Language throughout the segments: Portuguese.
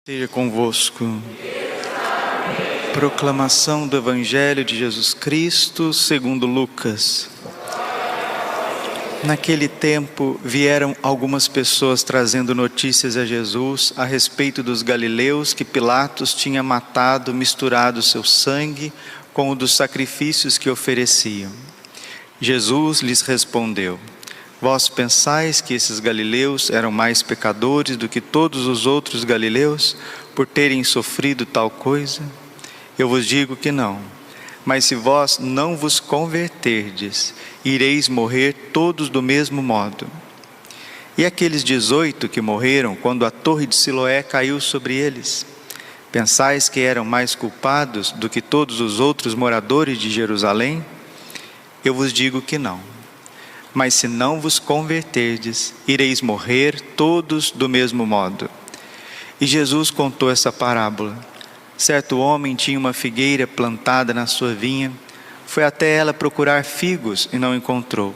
Seja convosco. Proclamação do Evangelho de Jesus Cristo segundo Lucas. Naquele tempo vieram algumas pessoas trazendo notícias a Jesus a respeito dos galileus que Pilatos tinha matado, misturado seu sangue com o dos sacrifícios que ofereciam. Jesus lhes respondeu: Vós pensais que esses galileus eram mais pecadores do que todos os outros galileus, por terem sofrido tal coisa? Eu vos digo que não. Mas se vós não vos converterdes, ireis morrer todos do mesmo modo. E aqueles 18 que morreram quando a torre de Siloé caiu sobre eles, pensais que eram mais culpados do que todos os outros moradores de Jerusalém? Eu vos digo que não. Mas se não vos converterdes, ireis morrer todos do mesmo modo. E Jesus contou essa parábola. Certo homem tinha uma figueira plantada na sua vinha, foi até ela procurar figos e não encontrou.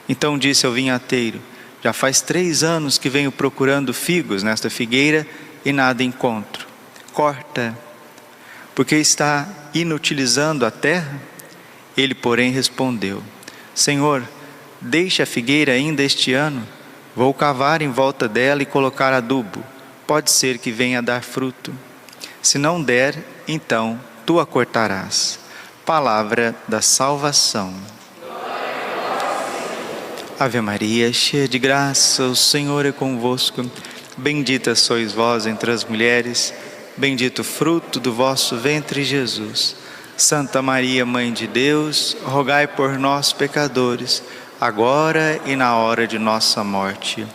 Então disse ao vinhateiro: Já faz 3 anos que venho procurando figos nesta figueira e nada encontro. Corta, porque está inutilizando a terra? Ele, porém, respondeu: Senhor, deixe a figueira ainda este ano, vou cavar em volta dela e colocar adubo, pode ser que venha a dar fruto. Se não der, então tu a cortarás. Palavra da salvação. Ave Maria, cheia de graça, o Senhor é convosco. Bendita sois vós entre as mulheres, bendito o fruto do vosso ventre, Jesus. Santa Maria, Mãe de Deus, rogai por nós, pecadores, agora e na hora de nossa morte.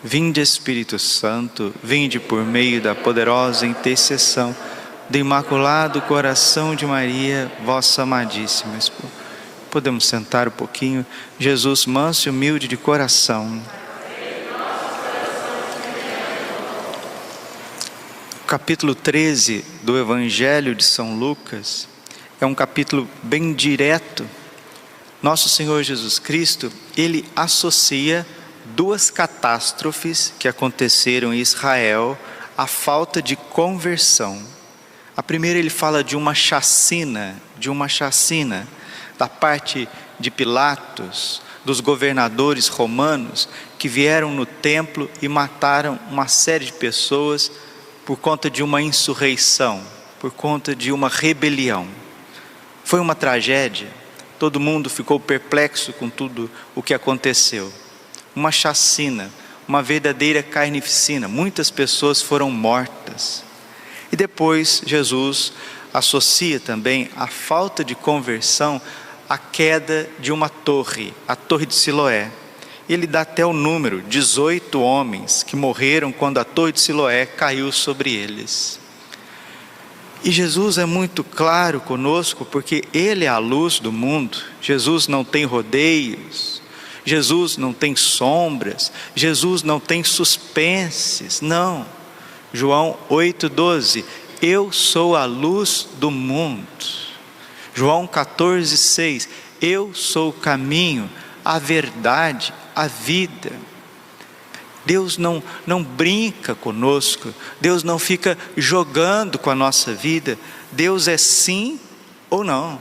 Vinde, Espírito Santo, vinde por meio da poderosa intercessão do Imaculado Coração de Maria, vossa amadíssima esposa. Podemos sentar um pouquinho. Jesus, manso e humilde de coração. O capítulo 13 do Evangelho de São Lucas é um capítulo bem direto. Nosso Senhor Jesus Cristo, Ele associa 2 catástrofes que aconteceram em Israel à falta de conversão. A primeira, Ele fala de uma chacina da parte de Pilatos, dos governadores romanos que vieram no templo e mataram uma série de pessoas por conta de uma insurreição, por conta de uma rebelião. Foi uma tragédia. Todo mundo ficou perplexo com tudo o que aconteceu. Uma chacina, uma verdadeira carnificina. Muitas pessoas foram mortas. E depois Jesus associa também a falta de conversão à queda de uma torre, a torre de Siloé. Ele dá até o número, 18 homens que morreram quando a torre de Siloé caiu sobre eles. E Jesus é muito claro conosco, porque Ele é a luz do mundo. Jesus não tem rodeios, Jesus não tem sombras, Jesus não tem suspenses, não. João 8,12, eu sou a luz do mundo. João 14,6, eu sou o caminho, a verdade, a vida. Deus não brinca conosco, Deus não fica jogando com a nossa vida, Deus é sim ou não.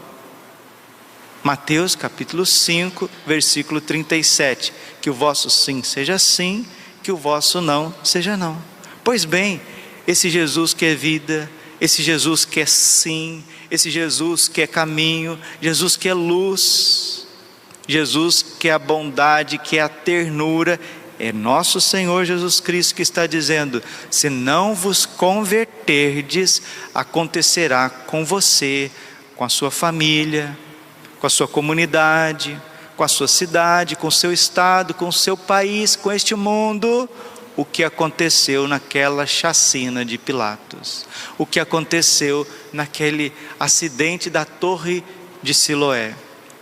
Mateus capítulo 5, versículo 37, que o vosso sim seja sim, que o vosso não seja não. Pois bem, esse Jesus que é vida, esse Jesus que é sim, esse Jesus que é caminho, Jesus que é luz, Jesus que é a bondade, que é a ternura, é nosso Senhor Jesus Cristo que está dizendo: se não vos converterdes, acontecerá com você, com a sua família, com a sua comunidade, com a sua cidade, com o seu estado, com o seu país, com este mundo, o que aconteceu naquela chacina de Pilatos, o que aconteceu naquele acidente da torre de Siloé.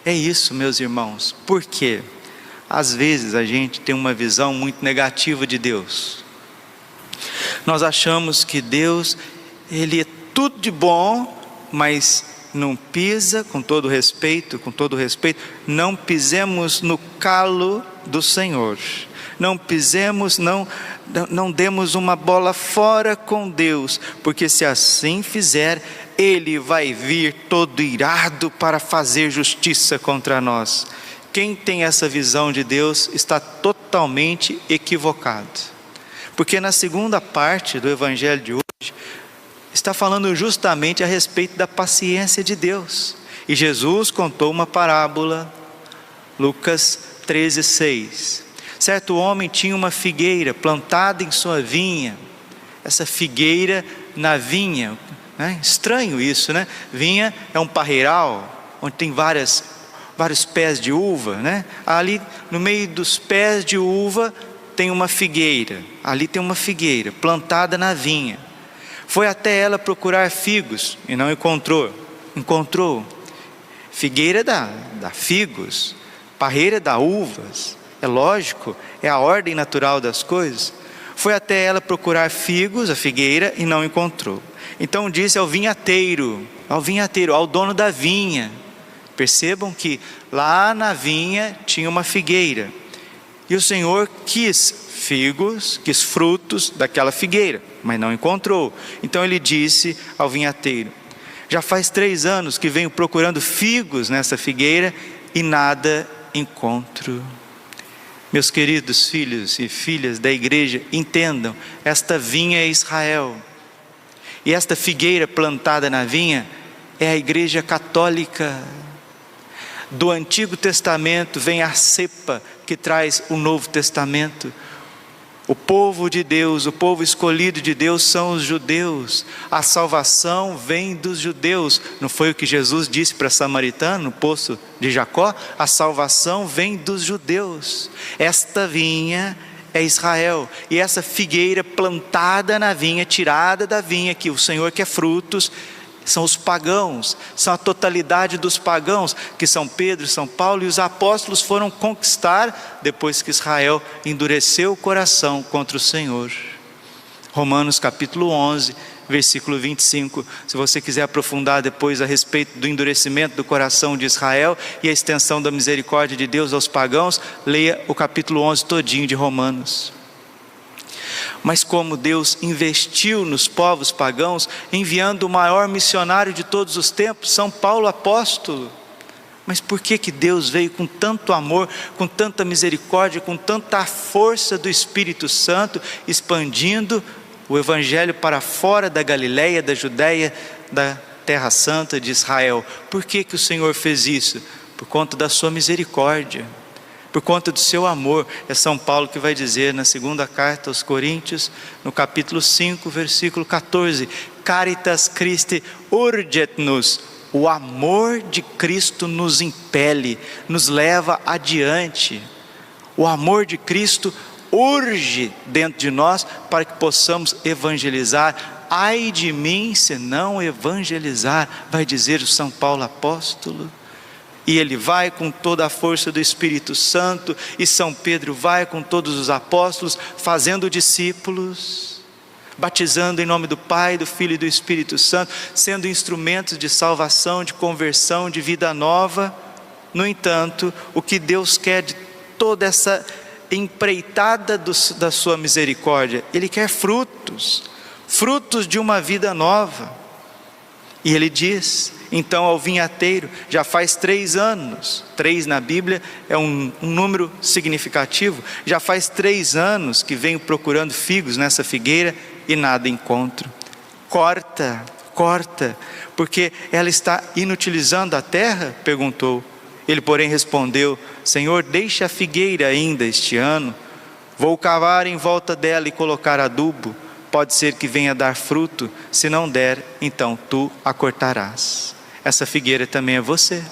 É isso, meus irmãos. Por quê? Às vezes a gente tem uma visão muito negativa de Deus. Nós achamos que Deus, Ele é tudo de bom, mas não pisa, com todo respeito, não pisemos no calo do Senhor. não pisemos, não demos uma bola fora com Deus, porque se assim fizer, Ele vai vir todo irado para fazer justiça contra nós. Quem tem essa visão de Deus está totalmente equivocado, porque na segunda parte do Evangelho de hoje, está falando justamente a respeito da paciência de Deus. E Jesus contou uma parábola, Lucas 13:6. Certo homem tinha uma figueira plantada em sua vinha. Essa figueira na vinha, né? Estranho isso, né? Vinha é um parreiral, onde tem vários pés de uva, né? Ali no meio dos pés de uva tem uma figueira. Ali tem uma figueira plantada na vinha. Foi até ela procurar figos e não encontrou. Figueira dá figos, parreira dá uvas. É lógico, é a ordem natural das coisas. Foi até ela procurar figos, a figueira, e não encontrou. Então disse ao vinhateiro, ao dono da vinha. Percebam que lá na vinha tinha uma figueira. E o Senhor quis frutos daquela figueira, mas não encontrou. Então ele disse ao vinhateiro: já faz 3 anos que venho procurando figos nessa figueira e nada encontro. Meus queridos filhos e filhas da igreja, entendam, esta vinha é Israel, e esta figueira plantada na vinha é a igreja católica. Do Antigo Testamento vem a cepa que traz o Novo Testamento. O povo de Deus, o povo escolhido de Deus são os judeus. A salvação vem dos judeus. Não foi o que Jesus disse para Samaritano no poço de Jacó? A salvação vem dos judeus. Esta vinha é Israel, e essa figueira plantada na vinha, tirada da vinha, que o Senhor quer frutos, são os pagãos, são a totalidade dos pagãos, que São Pedro, São Paulo e os apóstolos foram conquistar, depois que Israel endureceu o coração contra o Senhor. Romanos capítulo 11, versículo 25, se você quiser aprofundar depois a respeito do endurecimento do coração de Israel e a extensão da misericórdia de Deus aos pagãos, leia o capítulo 11 todinho de Romanos. Mas como Deus investiu nos povos pagãos, enviando o maior missionário de todos os tempos, São Paulo apóstolo. Mas por que Deus veio com tanto amor, com tanta misericórdia, com tanta força do Espírito Santo, expandindo o Evangelho para fora da Galileia, da Judéia, da Terra Santa de Israel? Por que o Senhor fez isso? Por conta da sua misericórdia, por conta do seu amor. É São Paulo que vai dizer na segunda carta aos Coríntios, no capítulo 5, versículo 14: Caritas Christi urget nos. O amor de Cristo nos impele, nos leva adiante. O amor de Cristo urge dentro de nós para que possamos evangelizar. Ai de mim se não evangelizar, vai dizer o São Paulo apóstolo. E ele vai com toda a força do Espírito Santo, e São Pedro vai com todos os apóstolos, fazendo discípulos, batizando em nome do Pai, do Filho e do Espírito Santo, sendo instrumentos de salvação, de conversão, de vida nova. No entanto, o que Deus quer de toda essa empreitada da sua misericórdia, Ele quer frutos de uma vida nova. E Ele diz então ao vinhateiro: já faz 3 anos, 3 na Bíblia é um número significativo, já faz 3 anos que venho procurando figos nessa figueira e nada encontro. Corta, porque ela está inutilizando a terra? Perguntou. Ele porém respondeu: Senhor, deixa a figueira ainda este ano, vou cavar em volta dela e colocar adubo, pode ser que venha dar fruto, se não der, então tu a cortarás. Essa figueira também é você.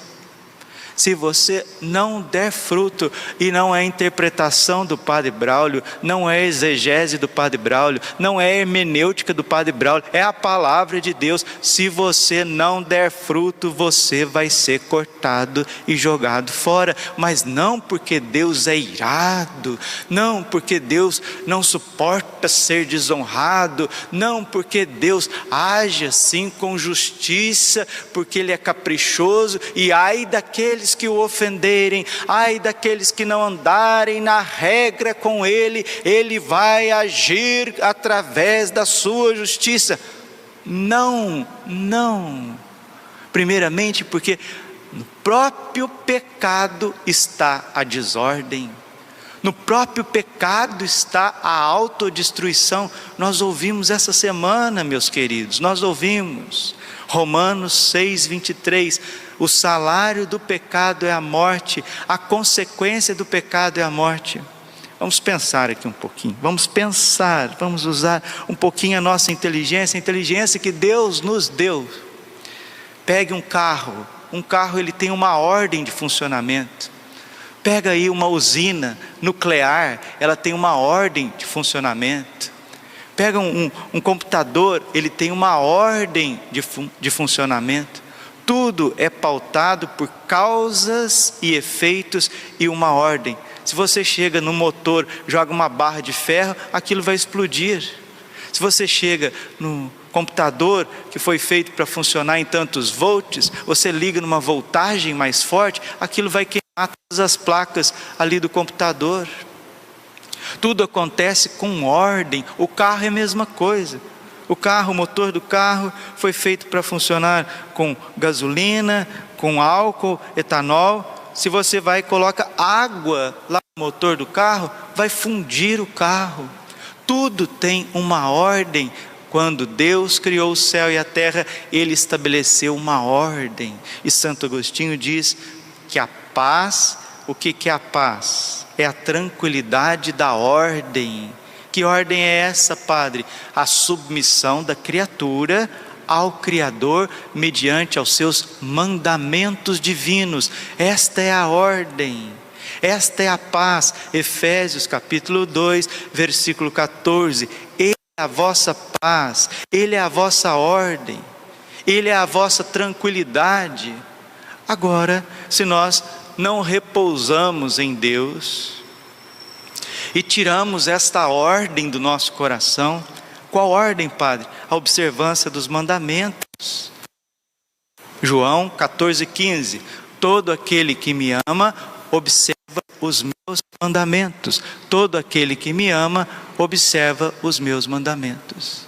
Se você não der fruto, e não é interpretação do Padre Braulio, não é exegese do Padre Braulio, não é hermenêutica do Padre Braulio, é a palavra de Deus. Se você não der fruto, você vai ser cortado e jogado fora. Mas não porque Deus é irado, não porque Deus não suporta ser desonrado, não porque Deus age assim com justiça, porque Ele é caprichoso, e ai daqueles daqueles que o ofenderem, ai daqueles que não andarem na regra com ele, ele vai agir através da sua justiça. Não, não. Primeiramente porque no próprio pecado está a desordem. No próprio pecado está a autodestruição. Nós ouvimos essa semana, meus queridos, nós ouvimos Romanos 6:23, o salário do pecado é a morte, a consequência do pecado é a morte. Vamos pensar aqui um pouquinho, vamos pensar, vamos usar um pouquinho a nossa inteligência, a inteligência que Deus nos deu. Pegue um carro ele tem uma ordem de funcionamento. Pega aí uma usina nuclear, ela tem uma ordem de funcionamento. Pega um computador, ele tem uma ordem de funcionamento. Tudo é pautado por causas e efeitos e uma ordem. Se você chega no motor, joga uma barra de ferro, aquilo vai explodir. Se você chega no computador que foi feito para funcionar em tantos volts, você liga numa voltagem mais forte, aquilo vai queimar todas as placas ali do computador. Tudo acontece com ordem. O carro é a mesma coisa. O motor do carro foi feito para funcionar com gasolina, com álcool, etanol. Se você vai e coloca água lá no motor do carro, vai fundir o carro. Tudo tem uma ordem. Quando Deus criou o céu e a terra, Ele estabeleceu uma ordem. E Santo Agostinho diz que a paz, o que é a paz? É a tranquilidade da ordem. Que ordem é essa, Padre? A submissão da criatura ao Criador mediante aos seus mandamentos divinos. Esta é a ordem. Esta é a paz. Efésios capítulo 2, versículo 14. Ele é a vossa paz, Ele é a vossa ordem, Ele é a vossa tranquilidade. Agora, se nós não repousamos em Deus e tiramos esta ordem do nosso coração, qual ordem, Padre? A observância dos mandamentos. João 14,15: todo aquele que me ama, observa os meus mandamentos. Todo aquele que me ama, observa os meus mandamentos.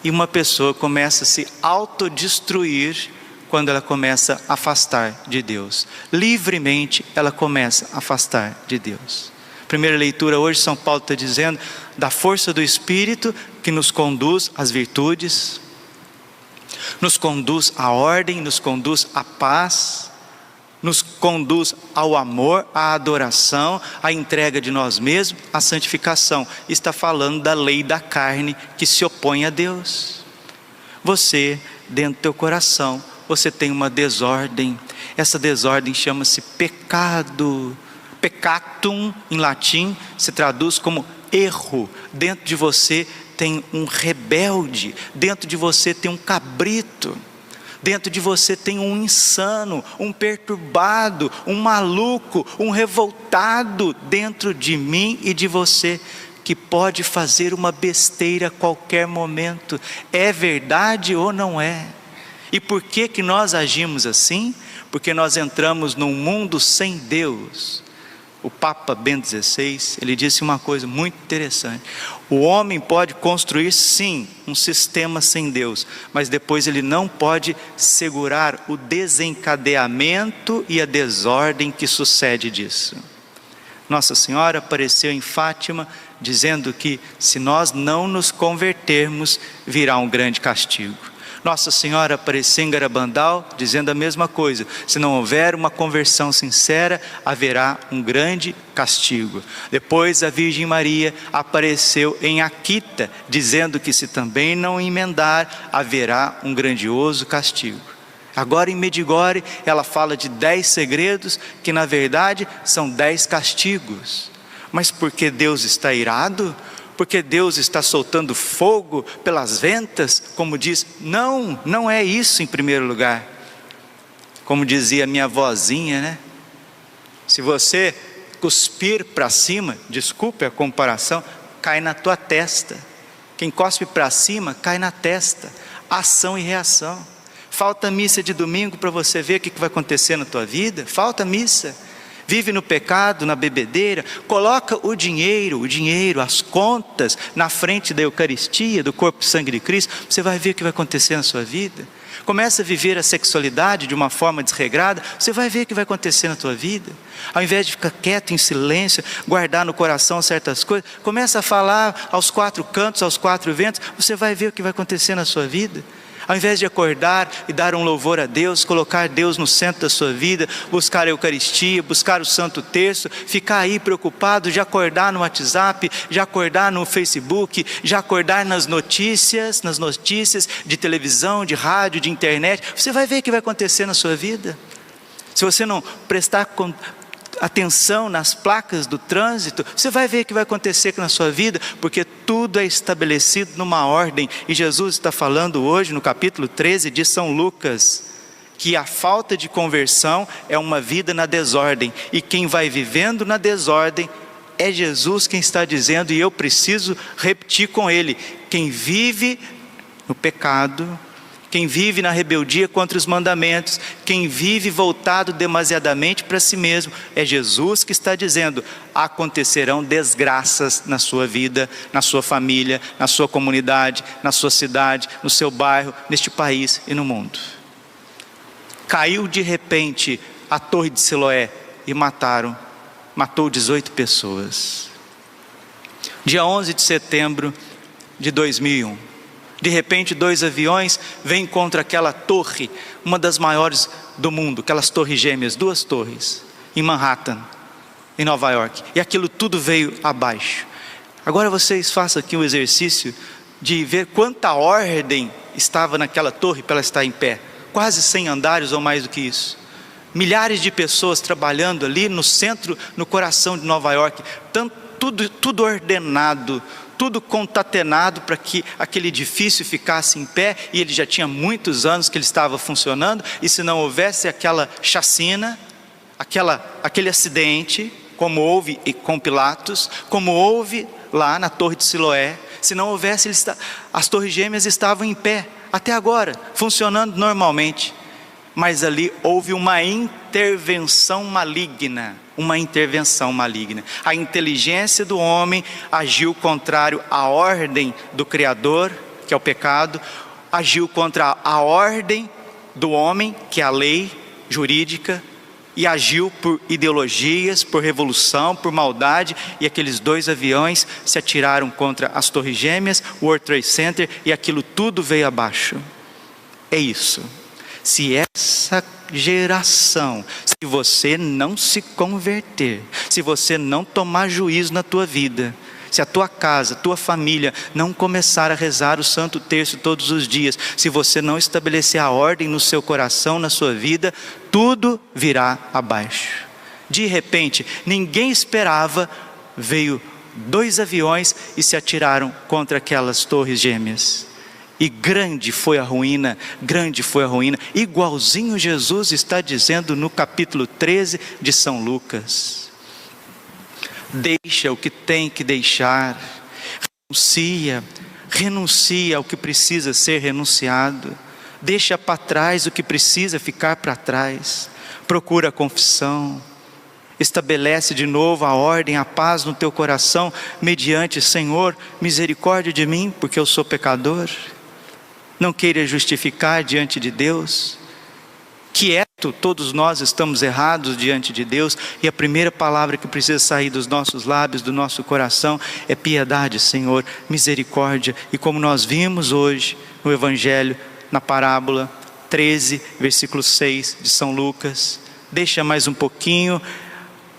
E uma pessoa começa a se autodestruir quando ela começa a afastar de Deus. Livremente ela começa a afastar de Deus. Primeira leitura hoje, São Paulo está dizendo da força do Espírito que nos conduz às virtudes, nos conduz à ordem, nos conduz à paz, nos conduz ao amor, à adoração, à entrega de nós mesmos, à santificação. Está falando da lei da carne que se opõe a Deus. Você, dentro do teu coração, você tem uma desordem. Essa desordem chama-se pecado. Peccatum, em latim, se traduz como erro. Dentro de você tem um rebelde, dentro de você tem um cabrito, dentro de você tem um insano, um perturbado, um maluco, um revoltado dentro de mim e de você, que pode fazer uma besteira a qualquer momento. É verdade ou não é? E por que nós agimos assim? Porque nós entramos num mundo sem Deus. O Papa Bento XVI, ele disse uma coisa muito interessante: o homem pode construir sim um sistema sem Deus, mas depois ele não pode segurar o desencadeamento e a desordem que sucede disso. Nossa Senhora apareceu em Fátima dizendo que se nós não nos convertermos, virá um grande castigo. Nossa Senhora apareceu em Garabandal dizendo a mesma coisa: se não houver uma conversão sincera, haverá um grande castigo. Depois a Virgem Maria apareceu em Akita dizendo que se também não emendar, haverá um grandioso castigo. Agora em Medjugorje ela fala de 10 segredos que na verdade são 10 castigos. Mas porque Deus está irado? Porque Deus está soltando fogo pelas ventas, como diz? Não, não é isso em primeiro lugar. Como dizia minha vozinha, né? Se você cuspir para cima, desculpe a comparação, cai na tua testa. Quem cospe para cima, cai na testa. Ação e reação. Falta missa de domingo para você ver o que vai acontecer na tua vida? Falta missa. Vive no pecado, na bebedeira. Coloca o dinheiro, as contas na frente da Eucaristia, do corpo e sangue de Cristo. Você vai ver o que vai acontecer na sua vida. Começa a viver a sexualidade de uma forma desregrada. Você vai ver o que vai acontecer na tua vida. Ao invés de ficar quieto, em silêncio, guardar no coração certas coisas, começa a falar aos quatro cantos, aos quatro ventos. Você vai ver o que vai acontecer na sua vida. Ao invés de acordar e dar um louvor a Deus, colocar Deus no centro da sua vida, buscar a Eucaristia, buscar o Santo Terço, ficar aí preocupado, já acordar no WhatsApp, já acordar no Facebook, já acordar nas notícias de televisão, de rádio, de internet, você vai ver o que vai acontecer na sua vida. Se você não prestar atenção nas placas do trânsito, você vai ver o que vai acontecer na sua vida, porque tudo é estabelecido numa ordem. E Jesus está falando hoje no capítulo 13 de São Lucas, que a falta de conversão é uma vida na desordem, e quem vai vivendo na desordem é Jesus quem está dizendo, e eu preciso repetir com ele: quem vive no pecado, quem vive na rebeldia contra os mandamentos, quem vive voltado demasiadamente para si mesmo, é Jesus que está dizendo: acontecerão desgraças na sua vida, na sua família, na sua comunidade, na sua cidade, no seu bairro, neste país e no mundo. Caiu de repente a torre de Siloé e matou 18 pessoas. Dia 11 de setembro de 2001. De repente 2 aviões vêm contra aquela torre, uma das maiores do mundo, aquelas torres gêmeas, 2 torres, em Manhattan, em Nova York, e aquilo tudo veio abaixo. Agora vocês façam aqui um exercício de ver quanta ordem estava naquela torre para ela estar em pé. Quase 100 andares ou mais do que isso. Milhares de pessoas trabalhando ali no centro, no coração de Nova York, tudo ordenado, tudo concatenado para que aquele edifício ficasse em pé, e ele já tinha muitos anos que ele estava funcionando, e se não houvesse aquela chacina, aquele acidente, como houve com Pilatos, como houve lá na Torre de Siloé, se não houvesse, as torres gêmeas estavam em pé, até agora, funcionando normalmente, mas ali houve uma intervenção maligna. A inteligência do homem agiu contrário à ordem do Criador, que é o pecado, agiu contra a ordem do homem, que é a lei jurídica, e agiu por ideologias, por revolução, por maldade, e aqueles 2 aviões se atiraram contra as torres gêmeas, o World Trade Center, e aquilo tudo veio abaixo. É isso. Se essa geração, se você não se converter, se você não tomar juízo na tua vida, se a tua casa, tua família não começar a rezar o Santo Terço todos os dias, se você não estabelecer a ordem no seu coração, na sua vida, tudo virá abaixo. De repente, ninguém esperava, veio 2 aviões e se atiraram contra aquelas torres gêmeas. E grande foi a ruína, igualzinho Jesus está dizendo no capítulo 13 de São Lucas. Deixa o que tem que deixar, renuncia ao que precisa ser renunciado, deixa para trás o que precisa ficar para trás, procura a confissão, estabelece de novo a ordem, a paz no teu coração, mediante: Senhor, misericórdia de mim, porque eu sou pecador. Não queira justificar diante de Deus. Quieto, todos nós estamos errados diante de Deus, e a primeira palavra que precisa sair dos nossos lábios, do nosso coração, é piedade, Senhor, misericórdia. E como nós vimos hoje no Evangelho, na parábola 13, versículo 6 de São Lucas, deixa mais um pouquinho,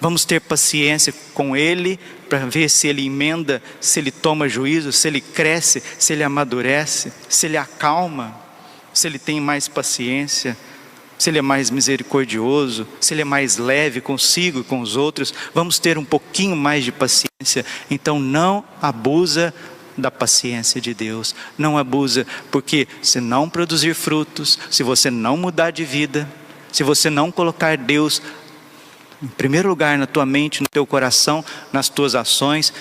vamos ter paciência com ele, para ver se ele emenda, se ele toma juízo, se ele cresce, se ele amadurece, se ele acalma, se ele tem mais paciência, se ele é mais misericordioso, se ele é mais leve consigo e com os outros. Vamos ter um pouquinho mais de paciência. Então não abusa da paciência de Deus, não abusa, porque se não produzir frutos, se você não mudar de vida, se você não colocar Deus em primeiro lugar na tua mente, no teu coração, nas tuas ações,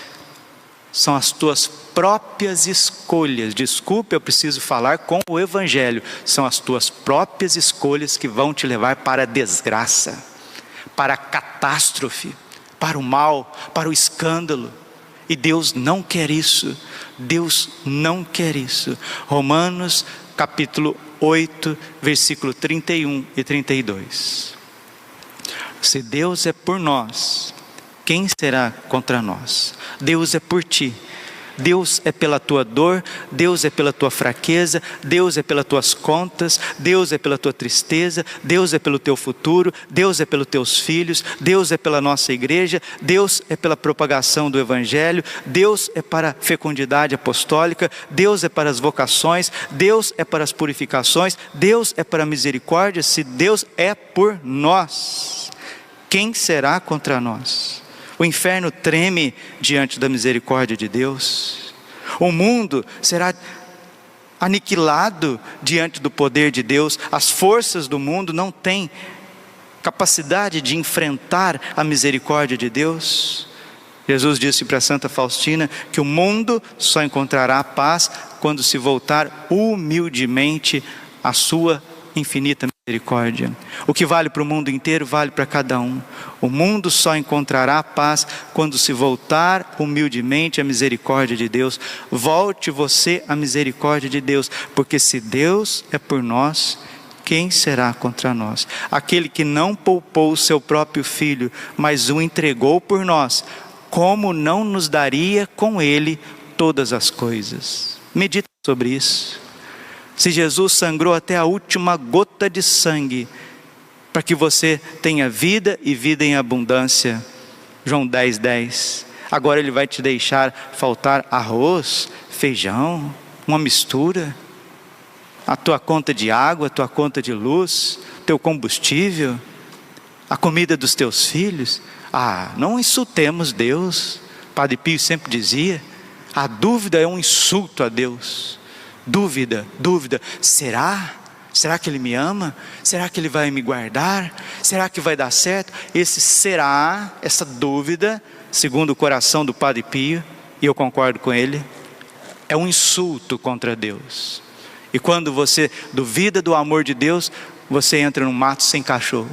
são as tuas próprias escolhas. Desculpe, eu preciso falar com o Evangelho. São as tuas próprias escolhas que vão te levar para a desgraça, para a catástrofe, para o mal, para o escândalo. E Deus não quer isso. Deus não quer isso. Romanos capítulo 8, versículo 31 e 32. Se Deus é por nós, quem será contra nós? Deus é por ti. Deus é pela tua dor, Deus é pela tua fraqueza, Deus é pelas tuas contas, Deus é pela tua tristeza, Deus é pelo teu futuro, Deus é pelos teus filhos, Deus é pela nossa igreja, Deus é pela propagação do Evangelho, Deus é para a fecundidade apostólica, Deus é para as vocações, Deus é para as purificações, Deus é para a misericórdia. Se Deus é por nós, quem será contra nós? O inferno treme diante da misericórdia de Deus. O mundo será aniquilado diante do poder de Deus. As forças do mundo não têm capacidade de enfrentar a misericórdia de Deus. Jesus disse para Santa Faustina que o mundo só encontrará paz quando se voltar humildemente à sua infinita misericórdia. O que vale para o mundo inteiro, vale para cada um. O mundo só encontrará paz quando se voltar humildemente à misericórdia de Deus. Volte você à misericórdia de Deus, porque se Deus é por nós, quem será contra nós? Aquele que não poupou o seu próprio filho, mas o entregou por nós, como não nos daria com ele todas as coisas? Medita sobre isso. Se Jesus sangrou até a última gota de sangue, para que você tenha vida e vida em abundância, João 10:10, agora Ele vai te deixar faltar arroz, feijão, uma mistura, a tua conta de água, a tua conta de luz, teu combustível, a comida dos teus filhos? Não insultemos Deus. Padre Pio sempre dizia, a dúvida é um insulto a Deus. Dúvida, será que Ele me ama? Será que Ele vai me guardar? Será que vai dar certo? Essa dúvida, segundo o coração do Padre Pio, e eu concordo com ele, é um insulto contra Deus. E quando você duvida do amor de Deus, você entra num mato sem cachorro,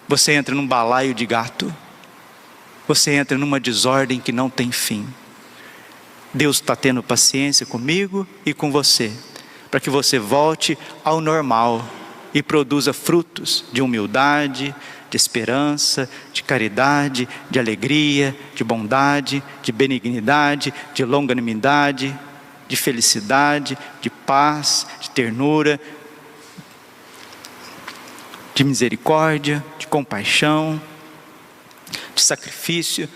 você entra num balaio de gato, você entra numa desordem que não tem fim. Deus está tendo paciência comigo e com você, para que você volte ao normal e produza frutos de humildade, de esperança, de caridade, de alegria, de bondade, de benignidade, de longanimidade, de felicidade, de paz, de ternura, de misericórdia, de compaixão, de sacrifício,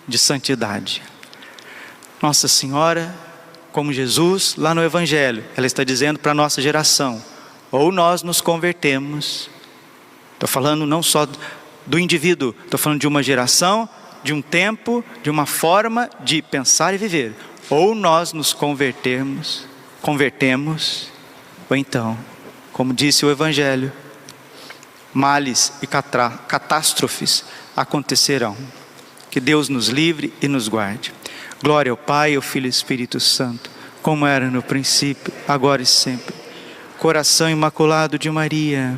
de santidade. Nossa Senhora, como Jesus, lá no Evangelho, ela está dizendo para a nossa geração, ou nós nos convertemos, estou falando não só do indivíduo, estou falando de uma geração, de um tempo, de uma forma de pensar e viver, ou nós nos convertemos, ou então, como disse o Evangelho, males e catástrofes acontecerão. Que Deus nos livre e nos guarde. Glória ao Pai, ao Filho e ao Espírito Santo, como era no princípio, agora e sempre. Coração imaculado de Maria,